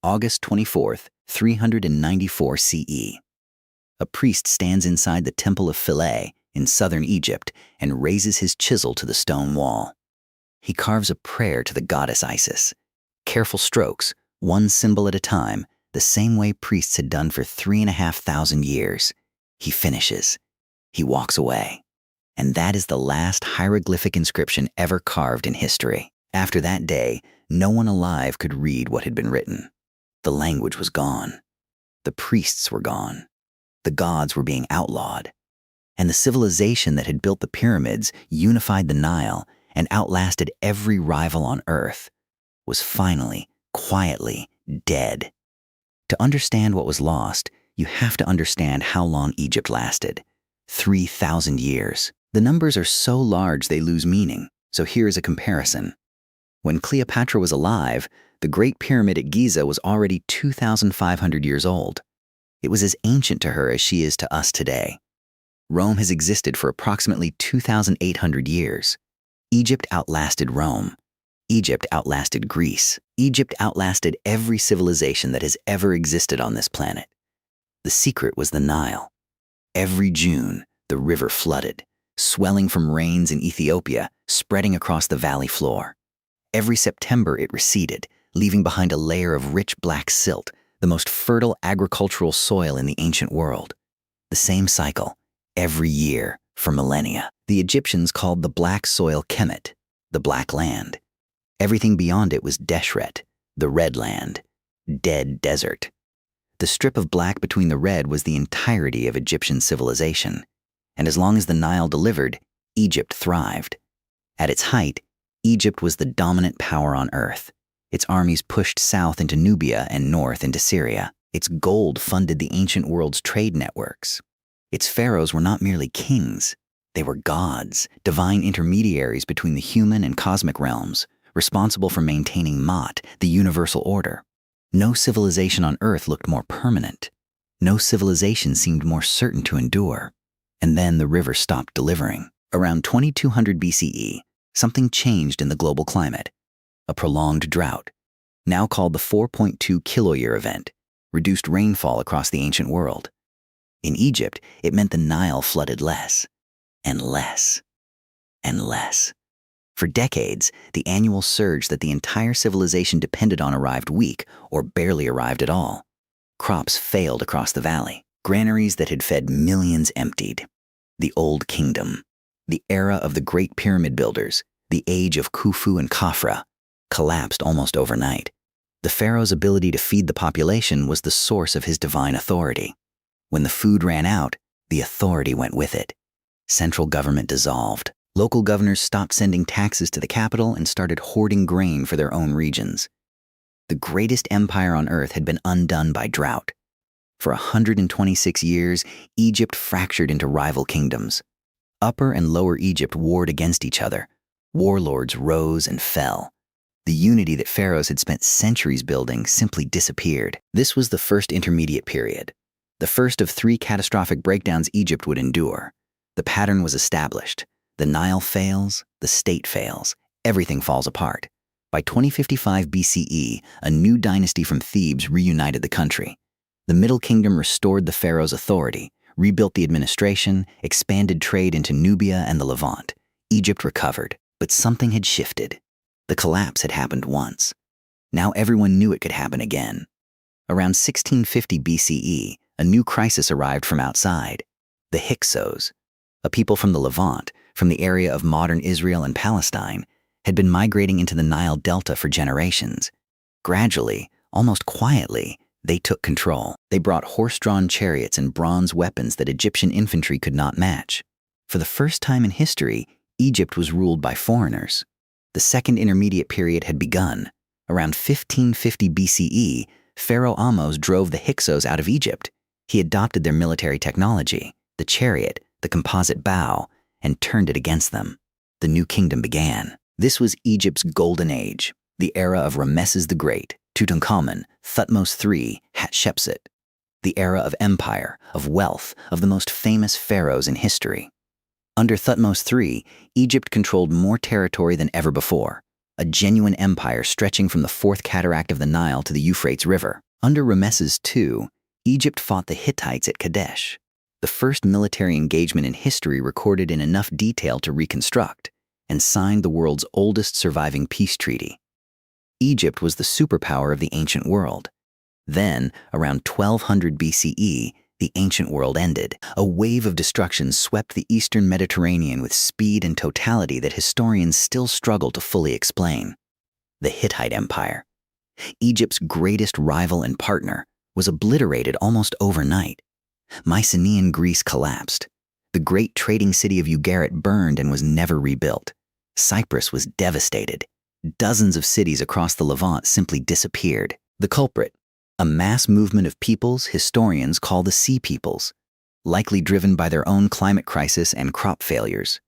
August 24th, 394 CE. A priest stands inside the Temple of Philae in southern Egypt and raises his chisel to the stone wall. He carves a prayer to the goddess Isis. Careful strokes, one symbol at a time, the same way priests had done for 3,500 years. He finishes. He walks away. And that is the last hieroglyphic inscription ever carved in history. After that day, no one alive could read what had been written. The language was gone. The priests were gone. The gods were being outlawed. And the civilization that had built the pyramids, unified the Nile, and outlasted every rival on Earth, was finally, quietly, dead. To understand what was lost, you have to understand how long Egypt lasted. 3,000 years. The numbers are so large they lose meaning, so here is a comparison. When Cleopatra was alive, the Great Pyramid at Giza was already 2,500 years old. It was as ancient to her as she is to us today. Rome has existed for approximately 2,800 years. Egypt outlasted Rome. Egypt outlasted Greece. Egypt outlasted every civilization that has ever existed on this planet. The secret was the Nile. Every June, the river flooded, swelling from rains in Ethiopia, spreading across the valley floor. Every September it receded, leaving behind a layer of rich black silt, the most fertile agricultural soil in the ancient world. The same cycle, every year, for millennia. The Egyptians called the black soil Kemet, the black land. Everything beyond it was Deshret, the red land, dead desert. The strip of black between the red was the entirety of Egyptian civilization. And as long as the Nile delivered, Egypt thrived. At its height, Egypt was the dominant power on earth. Its armies pushed south into Nubia and north into Syria. Its gold funded the ancient world's trade networks. Its pharaohs were not merely kings. They were gods, divine intermediaries between the human and cosmic realms, responsible for maintaining Ma'at, the universal order. No civilization on earth looked more permanent. No civilization seemed more certain to endure. And then the river stopped delivering. Around 2200 BCE, something changed in the global climate. A prolonged drought, now called the 4.2 Kiloyear event, reduced rainfall across the ancient world. In Egypt, it meant the Nile flooded less, and less, and less. For decades, the annual surge that the entire civilization depended on arrived weak or barely arrived at all. Crops failed across the valley. Granaries that had fed millions emptied. The Old Kingdom, the era of the great pyramid builders, the age of Khufu and Khafra, collapsed almost overnight. The pharaoh's ability to feed the population was the source of his divine authority. When the food ran out, the authority went with it. Central government dissolved. Local governors stopped sending taxes to the capital and started hoarding grain for their own regions. The greatest empire on earth had been undone by drought. For 126 years, Egypt fractured into rival kingdoms. Upper and Lower Egypt warred against each other. Warlords rose and fell. The unity that pharaohs had spent centuries building simply disappeared. This was the first intermediate period, the first of 3 catastrophic breakdowns Egypt would endure. The pattern was established. The Nile fails, the state fails, everything falls apart. By 2055 BCE, a new dynasty from Thebes reunited the country. The Middle Kingdom restored the pharaoh's authority, rebuilt the administration, expanded trade into Nubia and the Levant. Egypt recovered, but something had shifted. The collapse had happened once. Now everyone knew it could happen again. Around 1650 BCE, a new crisis arrived from outside. The Hyksos, a people from the Levant, from the area of modern Israel and Palestine, had been migrating into the Nile Delta for generations. Gradually, almost quietly, they took control. They brought horse-drawn chariots and bronze weapons that Egyptian infantry could not match. For the first time in history, Egypt was ruled by foreigners. The Second Intermediate Period had begun. Around 1550 BCE, Pharaoh Ahmose drove the Hyksos out of Egypt. He adopted their military technology, the chariot, the composite bow, and turned it against them. The new kingdom began. This was Egypt's golden age, the era of Ramesses the Great, Tutankhamun, Thutmose III, Hatshepsut. The era of empire, of wealth, of the most famous pharaohs in history. Under Thutmose III, Egypt controlled more territory than ever before. a genuine empire stretching from the fourth cataract of the Nile to the Euphrates River. Under Ramesses II, Egypt fought the Hittites at Kadesh, the first military engagement in history recorded in enough detail to reconstruct, and signed the world's oldest surviving peace treaty. Egypt was the superpower of the ancient world. Then, around 1200 BCE, the ancient world ended. A wave of destruction swept the eastern Mediterranean with speed and totality that historians still struggle to fully explain. The Hittite Empire, Egypt's greatest rival and partner, was obliterated almost overnight. Mycenaean Greece collapsed. The great trading city of Ugarit burned and was never rebuilt. Cyprus was devastated. Dozens of cities across the Levant simply disappeared. The culprit, a mass movement of peoples historians call the Sea Peoples, likely driven by their own climate crisis and crop failures.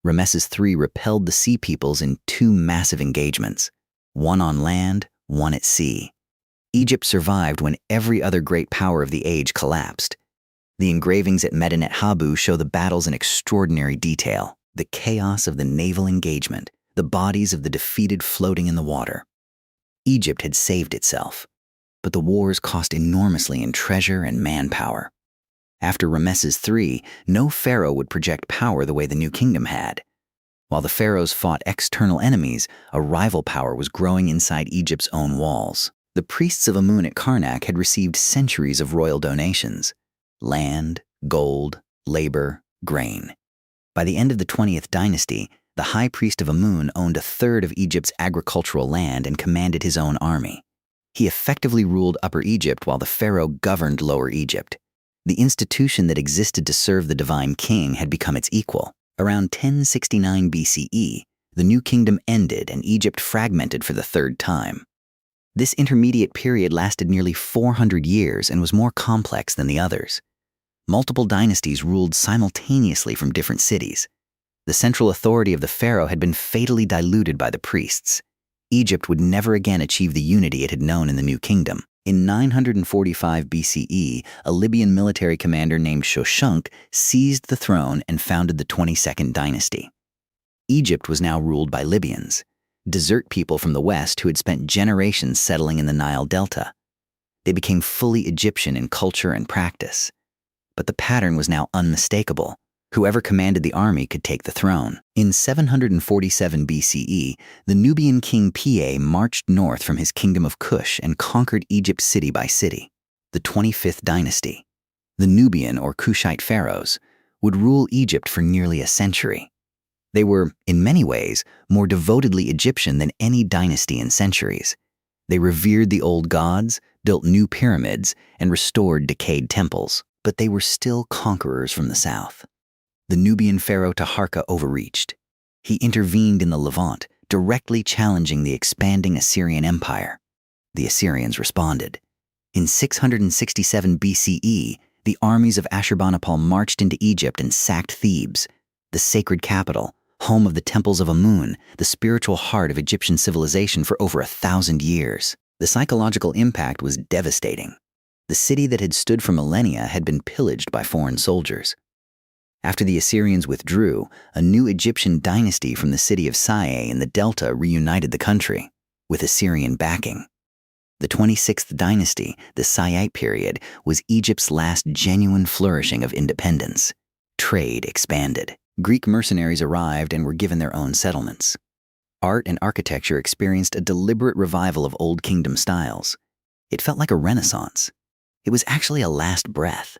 Ramesses III repelled the Sea Peoples in two massive engagements, one on land, one at sea. Egypt survived when every other great power of the age collapsed. The engravings at Medinet Habu show the battles in extraordinary detail, the chaos of the naval engagement, the bodies of the defeated floating in the water. Egypt had saved itself, but the wars cost enormously in treasure and manpower. After Ramesses III, no pharaoh would project power the way the new kingdom had. While the pharaohs fought external enemies, a rival power was growing inside Egypt's own walls. The priests of Amun at Karnak had received centuries of royal donations: land, gold, labor, grain. By the end of the 20th dynasty, the high priest of Amun owned a third of Egypt's agricultural land and commanded his own army. He effectively ruled Upper Egypt while the pharaoh governed Lower Egypt. The institution that existed to serve the divine king had become its equal. Around 1069 BCE, the new kingdom ended and Egypt fragmented for the third time. This intermediate period lasted nearly 400 years and was more complex than the others. Multiple dynasties ruled simultaneously from different cities. The central authority of the pharaoh had been fatally diluted by the priests. Egypt would never again achieve the unity it had known in the new kingdom. In 945 BCE, a Libyan military commander named Shoshunk seized the throne and founded the 22nd dynasty. Egypt was now ruled by Libyans, desert people from the west who had spent generations settling in the Nile Delta. They became fully Egyptian in culture and practice. But the pattern was now unmistakable. Whoever commanded the army could take the throne. In 747 BCE, the Nubian king Pa marched north from his kingdom of Kush and conquered Egypt city by city. The 25th dynasty, the Nubian or Kushite pharaohs, would rule Egypt for nearly a century. They were, in many ways, more devotedly Egyptian than any dynasty in centuries. They revered the old gods, built new pyramids, and restored decayed temples. But they were still conquerors from the south. The Nubian pharaoh Taharka overreached. He intervened in the Levant, directly challenging the expanding Assyrian Empire. The Assyrians responded. In 667 BCE, the armies of Ashurbanipal marched into Egypt and sacked Thebes, the sacred capital, home of the temples of Amun, the spiritual heart of Egyptian civilization for over 1,000 years. The psychological impact was devastating. The city that had stood for millennia had been pillaged by foreign soldiers. After the Assyrians withdrew, a new Egyptian dynasty from the city of Saite in the Delta reunited the country, with Assyrian backing. The 26th dynasty, the Saite period, was Egypt's last genuine flourishing of independence. Trade expanded. Greek mercenaries arrived and were given their own settlements. Art and architecture experienced a deliberate revival of Old Kingdom styles. It felt like a renaissance. It was actually a last breath.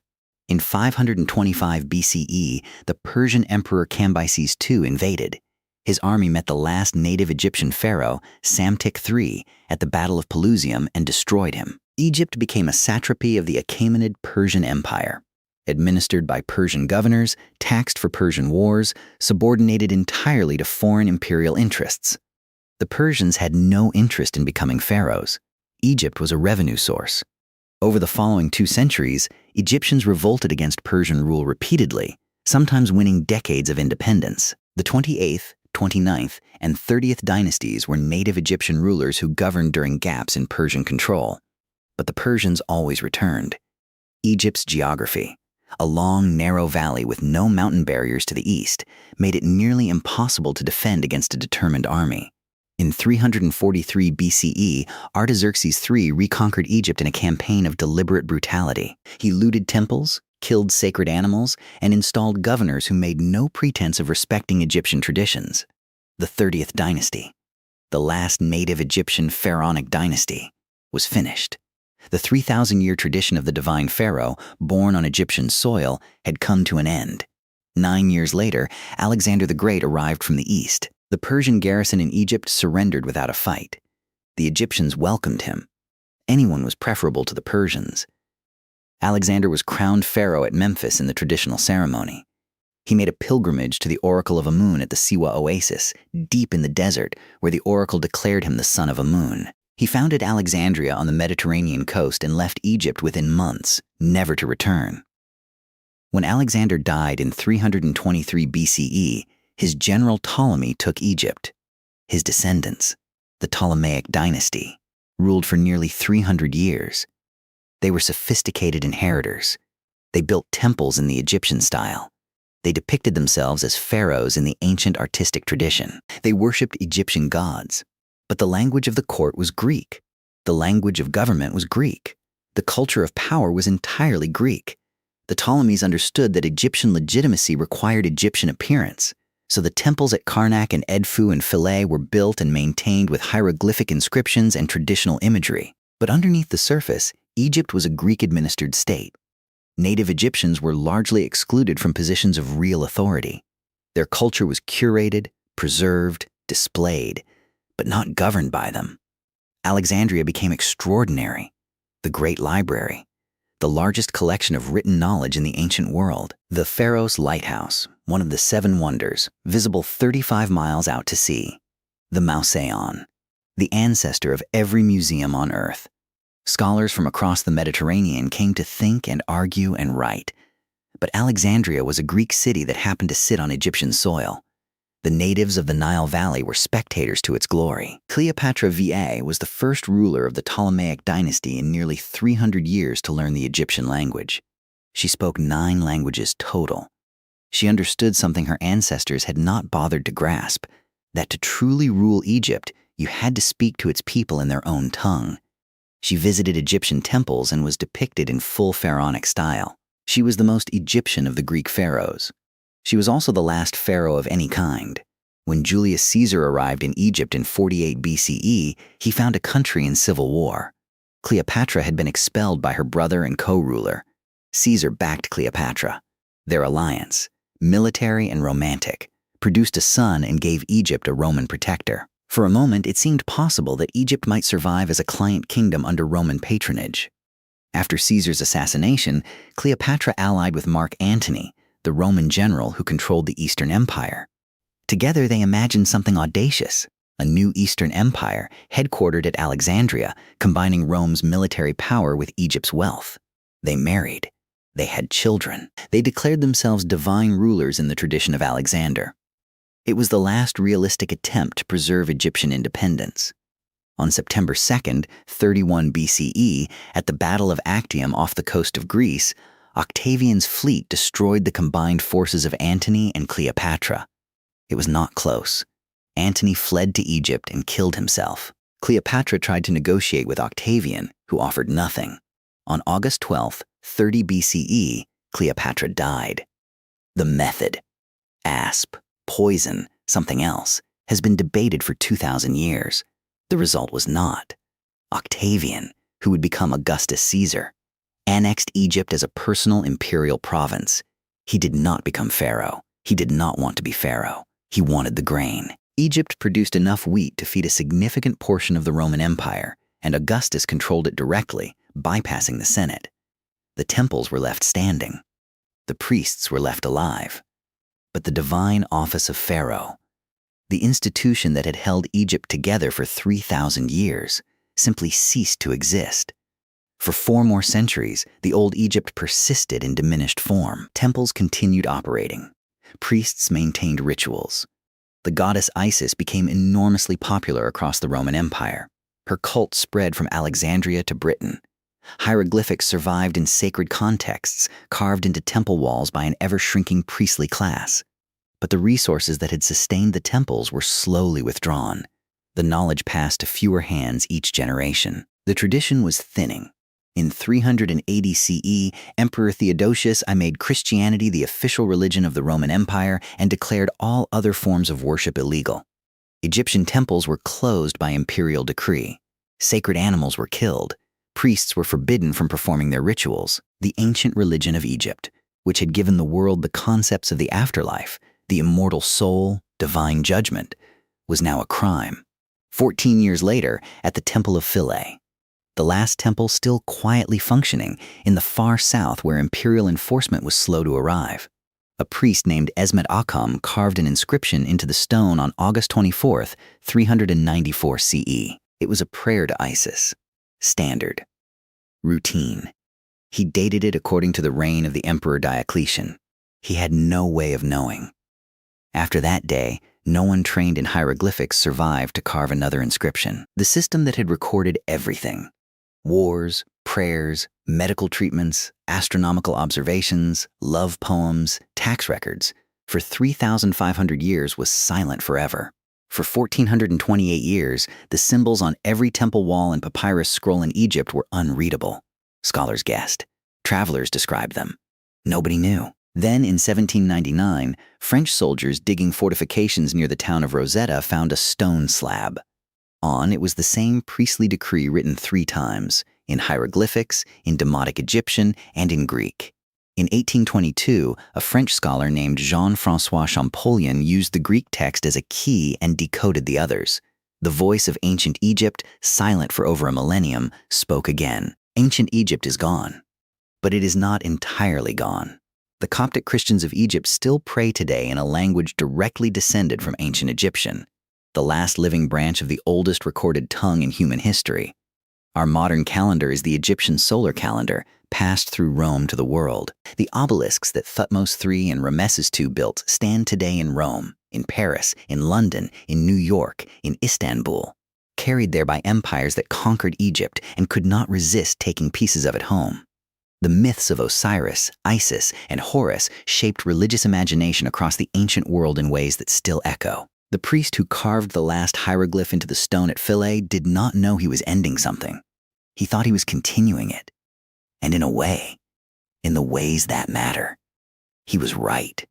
In 525 BCE, the Persian emperor Cambyses II invaded. His army met the last native Egyptian pharaoh, Psamtik III, at the Battle of Pelusium and destroyed him. Egypt became a satrapy of the Achaemenid Persian Empire, administered by Persian governors, taxed for Persian wars, subordinated entirely to foreign imperial interests. The Persians had no interest in becoming pharaohs. Egypt was a revenue source. Over the following 2 centuries, Egyptians revolted against Persian rule repeatedly, sometimes winning decades of independence. The 28th, 29th, and 30th dynasties were native Egyptian rulers who governed during gaps in Persian control. But the Persians always returned. Egypt's geography, a long, narrow valley with no mountain barriers to the east, made it nearly impossible to defend against a determined army. In 343 BCE, Artaxerxes III reconquered Egypt in a campaign of deliberate brutality. He looted temples, killed sacred animals, and installed governors who made no pretense of respecting Egyptian traditions. The 30th dynasty, the last native Egyptian pharaonic dynasty, was finished. The 3,000-year tradition of the divine pharaoh, born on Egyptian soil, had come to an end. 9 years later, Alexander the Great arrived from the east. The Persian garrison in Egypt surrendered without a fight. The Egyptians welcomed him. Anyone was preferable to the Persians. Alexander was crowned pharaoh at Memphis in the traditional ceremony. He made a pilgrimage to the oracle of Amun at the Siwa oasis, deep in the desert, where the oracle declared him the son of Amun. He founded Alexandria on the Mediterranean coast and left Egypt within months, never to return. When Alexander died in 323 BCE, his general Ptolemy took Egypt. His descendants, the Ptolemaic Dynasty, ruled for nearly 300 years. They were sophisticated inheritors. They built temples in the Egyptian style. They depicted themselves as pharaohs in the ancient artistic tradition. They worshipped Egyptian gods. But the language of the court was Greek. The language of government was Greek. The culture of power was entirely Greek. The Ptolemies understood that Egyptian legitimacy required Egyptian appearance. So the temples at Karnak and Edfu and Philae were built and maintained with hieroglyphic inscriptions and traditional imagery. But underneath the surface, Egypt was a Greek-administered state. Native Egyptians were largely excluded from positions of real authority. Their culture was curated, preserved, displayed, but not governed by them. Alexandria became extraordinary. The Great Library, the largest collection of written knowledge in the ancient world. The Pharos Lighthouse, one of the 7 wonders, visible 35 miles out to sea. The Mauseon, the ancestor of every museum on Earth. Scholars from across the Mediterranean came to think and argue and write. But Alexandria was a Greek city that happened to sit on Egyptian soil. The natives of the Nile Valley were spectators to its glory. Cleopatra VA was the first ruler of the Ptolemaic Dynasty in nearly 300 years to learn the Egyptian language. She spoke 9 languages total. She understood something her ancestors had not bothered to grasp, that to truly rule Egypt, you had to speak to its people in their own tongue. She visited Egyptian temples and was depicted in full pharaonic style. She was the most Egyptian of the Greek pharaohs. She was also the last pharaoh of any kind. When Julius Caesar arrived in Egypt in 48 BCE, he found a country in civil war. Cleopatra had been expelled by her brother and co-ruler. Caesar backed Cleopatra. Their alliance, military and romantic, produced a son and gave Egypt a Roman protector. For a moment, it seemed possible that Egypt might survive as a client kingdom under Roman patronage. After Caesar's assassination, Cleopatra allied with Mark Antony, the Roman general who controlled the Eastern Empire. Together they imagined something audacious, a new Eastern Empire headquartered at Alexandria, combining Rome's military power with Egypt's wealth. They married. They had children. They declared themselves divine rulers in the tradition of Alexander. It was the last realistic attempt to preserve Egyptian independence. On September 2nd, 31 BCE, at the Battle of Actium off the coast of Greece, Octavian's fleet destroyed the combined forces of Antony and Cleopatra. It was not close. Antony fled to Egypt and killed himself. Cleopatra tried to negotiate with Octavian, who offered nothing. On August 12, 30 BCE, Cleopatra died. The method, asp, poison, something else, has been debated for 2,000 years. The result was not. Octavian, who would become Augustus Caesar, annexed Egypt as a personal imperial province. He did not become pharaoh. He did not want to be pharaoh. He wanted the grain. Egypt produced enough wheat to feed a significant portion of the Roman Empire, and Augustus controlled it directly, bypassing the Senate. The temples were left standing. The priests were left alive. But the divine office of pharaoh, the institution that had held Egypt together for 3,000 years, simply ceased to exist. For 4 more centuries, the old Egypt persisted in diminished form. Temples continued operating. Priests maintained rituals. The goddess Isis became enormously popular across the Roman Empire. Her cult spread from Alexandria to Britain. Hieroglyphics survived in sacred contexts, carved into temple walls by an ever-shrinking priestly class. But the resources that had sustained the temples were slowly withdrawn. The knowledge passed to fewer hands each generation. The tradition was thinning. In 380 CE, Emperor Theodosius I made Christianity the official religion of the Roman Empire and declared all other forms of worship illegal. Egyptian temples were closed by imperial decree. Sacred animals were killed. Priests were forbidden from performing their rituals. The ancient religion of Egypt, which had given the world the concepts of the afterlife, the immortal soul, divine judgment, was now a crime. 14 years later, at the Temple of Philae, the last temple still quietly functioning in the far south where imperial enforcement was slow to arrive. A priest named Esmet Akhum carved an inscription into the stone on August 24, 394 CE. It was a prayer to Isis. Standard. Routine. He dated it according to the reign of the Emperor Diocletian. He had no way of knowing. After that day, no one trained in hieroglyphics survived to carve another inscription. The system that had recorded everything — wars, prayers, medical treatments, astronomical observations, love poems, tax records — for 3,500 years was silent forever. For 1,428 years, the symbols on every temple wall and papyrus scroll in Egypt were unreadable. Scholars guessed. Travelers described them. Nobody knew. Then, in 1799, French soldiers digging fortifications near the town of Rosetta found a stone slab. On it was the same priestly decree written 3 times, in hieroglyphics, in Demotic Egyptian, and in Greek. In 1822, a French scholar named Jean-François Champollion used the Greek text as a key and decoded the others. The voice of ancient Egypt, silent for over a millennium, spoke again. Ancient Egypt is gone. But it is not entirely gone. The Coptic Christians of Egypt still pray today in a language directly descended from ancient Egyptian, the last living branch of the oldest recorded tongue in human history. Our modern calendar is the Egyptian solar calendar, passed through Rome to the world. The obelisks that Thutmose III and Ramesses II built stand today in Rome, in Paris, in London, in New York, in Istanbul, carried there by empires that conquered Egypt and could not resist taking pieces of it home. The myths of Osiris, Isis, and Horus shaped religious imagination across the ancient world in ways that still echo. The priest who carved the last hieroglyph into the stone at Philae did not know he was ending something. He thought he was continuing it. And in a way, in the ways that matter, he was right.